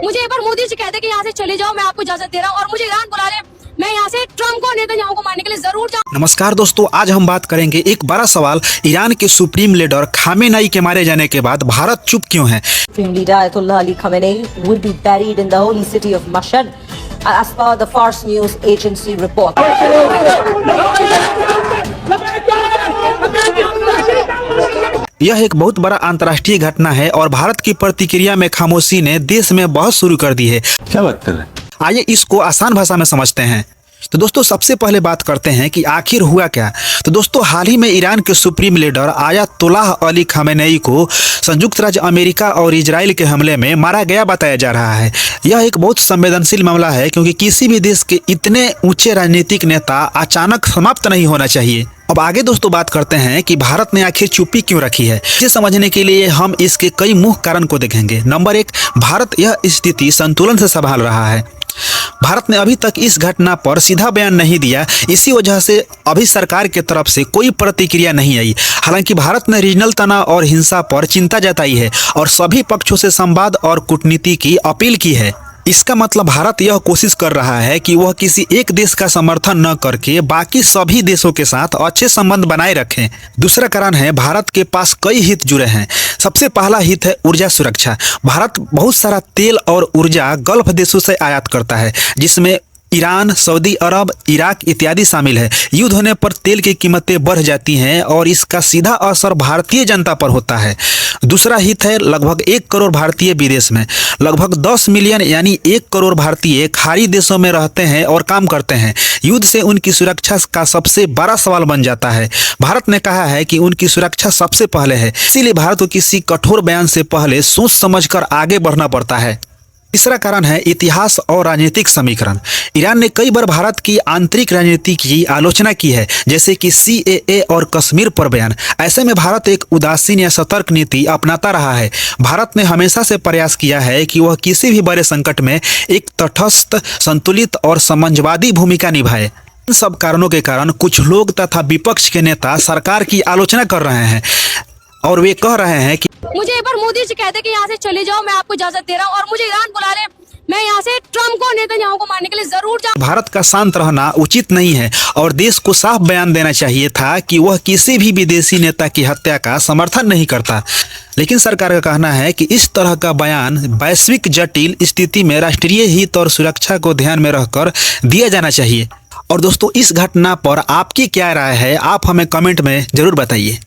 मुझे एक बार मोदी जी कहते कि यहाँ से चले जाओ, मैं आपको इजाजत दे रहा हूँ, और मुझे ईरान बुला ले, मैं यहाँ से ट्रम्प को नेतन्याहू को मारने के लिए जरूर जाऊँ। नमस्कार दोस्तों, आज हम बात करेंगे एक बड़ा सवाल, ईरान के सुप्रीम लीडर खामेनेई के मारे जाने के बाद भारत चुप क्यों है। Supreme leader Ayatollah Ali Khamenei will be buried in the holy city of Mashhad, as per the Fars News agency report. यह एक बहुत बड़ा अंतर्राष्ट्रीय घटना है और भारत की प्रतिक्रिया में खामोशी ने देश में बहस शुरू कर दी है। क्या बात कर रहे हैं? आइए इसको आसान भाषा में समझते हैं। तो दोस्तों, सबसे पहले बात करते हैं कि आखिर हुआ क्या। तो दोस्तों, हाल ही में ईरान के supreme leader Ayatollah Ali Khamenei को संयुक्त राज्य अमेरिका और इजराइल के हमले में मारा गया बताया जा रहा है। यह एक बहुत संवेदनशील मामला है, क्योंकि किसी भी देश के इतने ऊंचे राजनीतिक नेता अचानक समाप्त नहीं होना चाहिए। अब आगे दोस्तों बात करते हैं कि भारत ने आखिर चुप्पी क्यों रखी है। इसे समझने के लिए हम इसके कई मुख्य कारण को देखेंगे। नंबर 1, भारत यह स्थिति संतुलन से संभाल रहा है। भारत ने अभी तक इस घटना पर सीधा बयान नहीं दिया, इसी वजह से अभी सरकार की तरफ से कोई प्रतिक्रिया नहीं आई। हालांकि भारत ने रीजनल तनाव और हिंसा पर चिंता जताई है और सभी पक्षों से संवाद और कूटनीति की अपील की है। इसका मतलब भारत यह कोशिश कर रहा है कि वह किसी एक देश का समर्थन न करके बाकी सभी देशों के साथ अच्छे संबंध बनाए रखें। दूसरा कारण है, भारत के पास कई हित जुड़े हैं। सबसे पहला हित है ऊर्जा सुरक्षा। भारत बहुत सारा तेल और ऊर्जा गल्फ देशों से आयात करता है, जिसमें ईरान, सऊदी अरब, इराक इत्यादि शामिल है। युद्ध होने पर तेल की कीमतें बढ़ जाती हैं और इसका सीधा असर भारतीय जनता पर होता है। दूसरा हित है लगभग 1 करोड़ भारतीय विदेश में। लगभग 10 मिलियन यानी 1 करोड़ भारतीय खाड़ी देशों में रहते हैं और काम करते हैं। युद्ध से उनकी सुरक्षा का सबसे बड़ा सवाल बन जाता है। भारत ने कहा है कि उनकी सुरक्षा सबसे पहले है, इसीलिए भारत को किसी कठोर बयान से पहले सोच समझकर आगे बढ़ना पड़ता है। तीसरा कारण है इतिहास और राजनीतिक समीकरण। ईरान ने कई बार भारत की आंतरिक राजनीति की आलोचना की है, जैसे कि CAA और कश्मीर पर बयान। ऐसे में भारत एक उदासीन या सतर्क नीति अपनाता रहा है। भारत ने हमेशा से प्रयास किया है कि वह किसी भी बड़े संकट में एक तटस्थ, संतुलित और समझवादी भूमिका निभाए। इन सब कारणों के कारण कुछ लोग तथा विपक्ष के नेता सरकार की आलोचना कर रहे हैं और वे कह रहे हैं कि मुझे एक बार मोदी जी कहते कि यहाँ से चले जाओ, मैं आपको इजाजत दे रहा हूँ, और मुझे ईरान बुला ले, मैं यहाँ से ट्रम्प को नेतन्याहू को मारने के लिए जरूर जाऊँ। भारत का शांत रहना उचित नहीं है और देश को साफ बयान देना चाहिए था कि वह किसी भी विदेशी नेता की हत्या का समर्थन नहीं करता। लेकिन सरकार का कहना है कि इस तरह का बयान वैश्विक जटिल स्थिति में राष्ट्रीय हित और सुरक्षा को ध्यान में रखकर दिया जाना चाहिए। और दोस्तों, इस घटना पर आपकी क्या राय है, आप हमें कमेंट में जरूर बताइए।